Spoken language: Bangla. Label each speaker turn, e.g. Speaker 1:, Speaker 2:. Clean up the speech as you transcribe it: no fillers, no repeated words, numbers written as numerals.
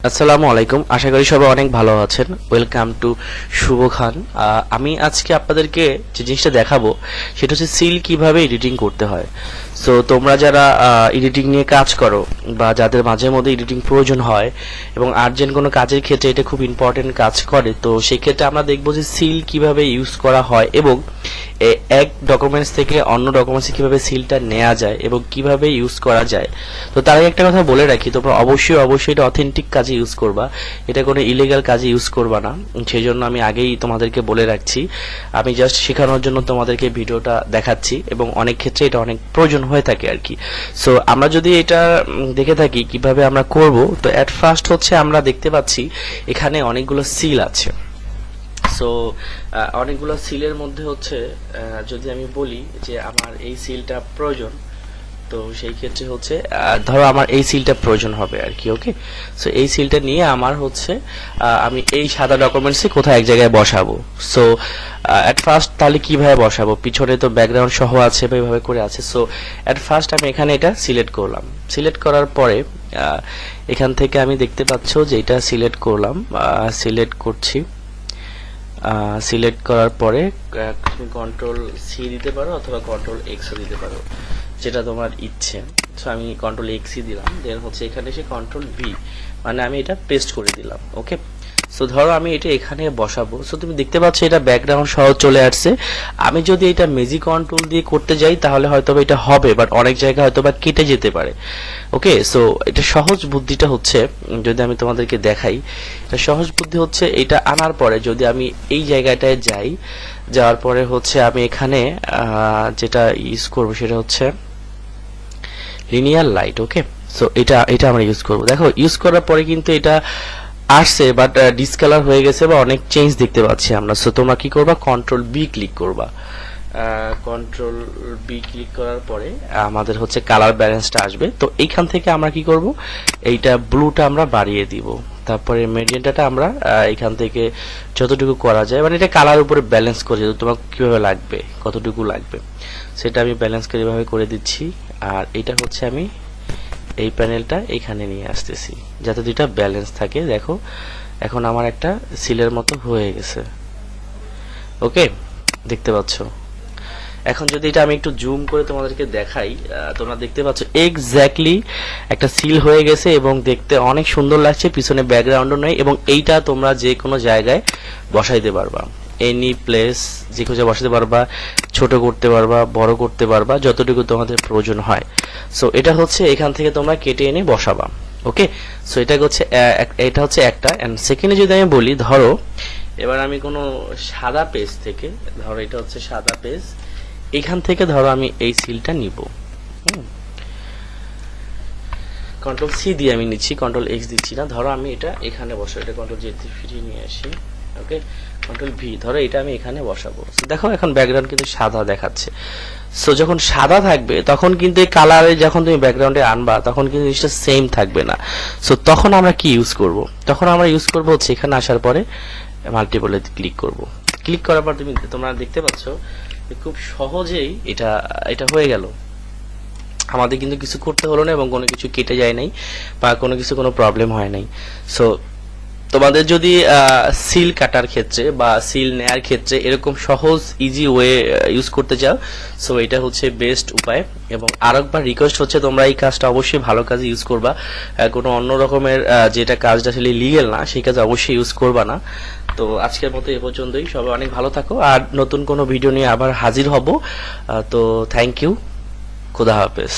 Speaker 1: আসসালামু আলাইকুম, আশা করি সবাই অনেক ভালো আছেন। ওয়েলকাম টু শুভ খান। আমি আজকে আপনাদেরকে যে জিনিসটা দেখাবো সেটা হচ্ছে সিল কিভাবে এডিটিং করতে হয়। সো তোমরা যারা এডিটিং নিয়ে কাজ করো বা যাদের মাঝে মধ্যে এডিটিং প্রয়োজন হয় এবং আর্জেন্ট কোনো কাজের ক্ষেত্রে এটা খুব ইম্পর্টেন্ট কাজ করে, তো সেই ক্ষেত্রে আমরা দেখবো যে সিল কিভাবে ইউজ করা হয় এবং এক ডকুমেন্টস থেকে অন্য ডকুমেন্টসে কিভাবে সিলটা নেওয়া যায় এবং কিভাবে ইউজ করা যায়। তো তার আগে একটা কথা বলে রাখি, তোমরা অবশ্যই এটা অথেন্টিক কাজে ইউজ করবা, এটা কোনো ইলিগাল কাজে ইউজ করবা না। সেই জন্য আমি আগেই তোমাদেরকে বলে রাখছি, আমি জাস্ট শেখানোর জন্য তোমাদেরকে ভিডিওটা দেখাচ্ছি এবং অনেক ক্ষেত্রে এটা অনেক প্রয়োজন হয়ে থাকে আর কি। সো আমরা যদি এটা দেখে থাকি কিভাবে আমরা করব, তো অ্যাট ফার্স্ট হচ্ছে আমরা দেখতে পাচ্ছি এখানে অনেকগুলো সিল আছে। সো অনেকগুলো সিলের মধ্যে হচ্ছে যদি আমি বলি যে আমার এই সিলটা প্রয়োজন, তো সেই ক্ষেত্রে হচ্ছে ধরো আমার এই সিলটা প্রয়োজন হবে আর কি। ওকে, সো এই সিলটা নিয়ে আমার হচ্ছে আমি এই সাদা ডকুমেন্টসে কোথাও এক জায়গায় বসাবো। সো অ্যাট ফার্স্ট তাহলে কিভাবে বসাবো, পিছনে তো ব্যাকগ্রাউন্ড সহ আছে বা এইভাবে করে আছে। সো অ্যাট ফার্স্ট আমি এখানে এটা সিলেক্ট করলাম। সিলেক্ট করার পরে এখান থেকে আমি দেখতে পাচ্ছ যে এটা সিলেক্ট করলাম, সিলেক্ট করছি। সিলেক্ট করার পরে তুমি কন্ট্রোল সি দিতে পারো অথবা কন্ট্রোল এক্সও দিতে পারো, যেটা তোমার ইচ্ছে। সো আমি কন্ট্রোল এক্সই দিলাম, দেন হচ্ছে এখানে এসে কন্ট্রোল ভি, মানে আমি এটা পেস্ট করে দিলাম। ওকে, সো ধরো আমি এটা এখানে বসাবো। সো তুমি দেখতে পাচ্ছ এটা ব্যাকগ্রাউন্ড সহ চলে আসছে। আমি যদি এটা ম্যাজিক কন্ট্রোল দিয়ে করতে যাই তাহলে হয়তো এটা হবে, বাট অনেক জায়গায় হয়তো বা কেটে যেতে পারে। ওকে, সো এটা সহজ বুদ্ধিটা হচ্ছে, যদি আমি তোমাদেরকে দেখাই, এটা সহজ বুদ্ধি হচ্ছে এটা আনার পরে যদি আমি এই জায়গাটায় যাই, যাওয়ার পরে হচ্ছে আমি এখানে যেটা ইউজ করব সেটা হচ্ছে লিনিয়ার লাইট। ওকে, সো এটা আমরা ইউজ করব। দেখো ইউজ করার পরে কিন্তু এটা আসছে, বাট ডিসকালার হয়ে গেছে বা অনেক চেঞ্জ দেখতে পাচ্ছি আমরা। সো তোমরা কি করবা, কন্ট্রোল বি ক্লিক করবা। কন্ট্রোল বি ক্লিক করার পরে আমাদের হচ্ছে কালার ব্যালেন্সটা আসবে। তো এইখান থেকে আমরা কি করব, এইটা ব্লুটা আমরা বাড়িয়ে দিব, তারপরে মেজেন্টাটা আমরা এখান থেকে যতটুকু করা যায়, মানে এটা কালার উপরে ব্যালেন্স করে, তোমার কিভাবে লাগবে কতটুকু লাগবে সেটা আমি ব্যালেন্স করে এভাবে করে দিচ্ছি। আর এটা হচ্ছে আমি এই প্যানেলটা এখানে নিয়ে আসতেছি যাতে দুইটা ব্যালেন্স থাকে। দেখো এখন আমার একটা সিলের মতো হয়ে গেছে। ওকে, দেখতে পাচ্ছ। এখন যদি এটা আমি একটু জুম করে তোমাদেরকে দেখাই, তোমরা দেখতে পাচ্ছ এক্স্যাক্টলি একটা সিল হয়ে গেছে এবং দেখতে অনেক সুন্দর লাগছে, পিছনে ব্যাকগ্রাউন্ডও নেই এবং এইটা তোমরা যে কোনো জায়গায় বসাইতে পারবা, এনি প্লেস যে কোনো জায়গায় বসাতে পারবা, ছোট করতে পারবা, বড় করতে পারবা, যতটুকু তোমাদের প্রয়োজন হয়। সো এটা হচ্ছে এখান থেকে তোমরা কেটে এনে বসাবা। ওকে, সো এটা হচ্ছে একটা। এন্ড সেকেন্ডে যদি আমি বলি, ধরো এবার আমি কোনো সাদা পেজ থেকে, ধরো এটা হচ্ছে সাদা পেজ, এখান থেকে ধরো আমি এই সিলটা নিব। কন্ট্রোল সি দিয়ে আমি নিচ্ছি, কন্ট্রোল এক্স দিচ্ছি না। ধরো আমি এটা এখানে বসাবো, এটা কন্ট্রোল জেড দিয়ে ফিরিয়ে নিয়ে আসি। ওকে, কন্ট্রোল ভি, ধরো এটা আমি এখানে বসাবো। দেখো এখন ব্যাকগ্রাউন্ড কিন্তু সাদা দেখাচ্ছে। সো যখন সাদা থাকবে তখন কিন্তু এই কালারে যখন তুমি ব্যাকগ্রাউন্ডে আনবা তখন কিন্তু জিনিসটা সেম থাকবে না। সো তখন আমরা কি ইউজ করব, তখন আমরা ইউজ করব হচ্ছে এখানে আসার পরে মাল্টিপলে ক্লিক করব। ক্লিক করার পর তোমরা দেখতে পাচ্ছ খুব সহজেই এটা হয়ে গেল। আমাদের কিন্তু কিছু করতে হলো না এবং কোনো কিছু কেটে যায় নাই বা কোনো প্রবলেম হয় নাই। সো তোমাদের যদি সিল কাটার ক্ষেত্রে বা সিল নেয়ার ক্ষেত্রে এরকম সহজ ইজি ওয়ে ইউজ করতে চাও, সো এটা হচ্ছে বেস্ট উপায়। এবং আরেকবার রিকোয়েস্ট হচ্ছে তোমরা এই কাজটা অবশ্যই ভালো কাজে ইউজ করবা, কোনো অন্য রকমের যেটা কাজটা আসলে লিগ্যাল না সেই কাজে অবশ্যই ইউজ করবা না। তো আজকের মতো এ পর্যন্তই, সবাই অনেক ভালো থাকো, আর নতুন কোনো ভিডিও নিয়ে আবার হাজির হব। তো থ্যাংক ইউ, খুদা হাফেজ।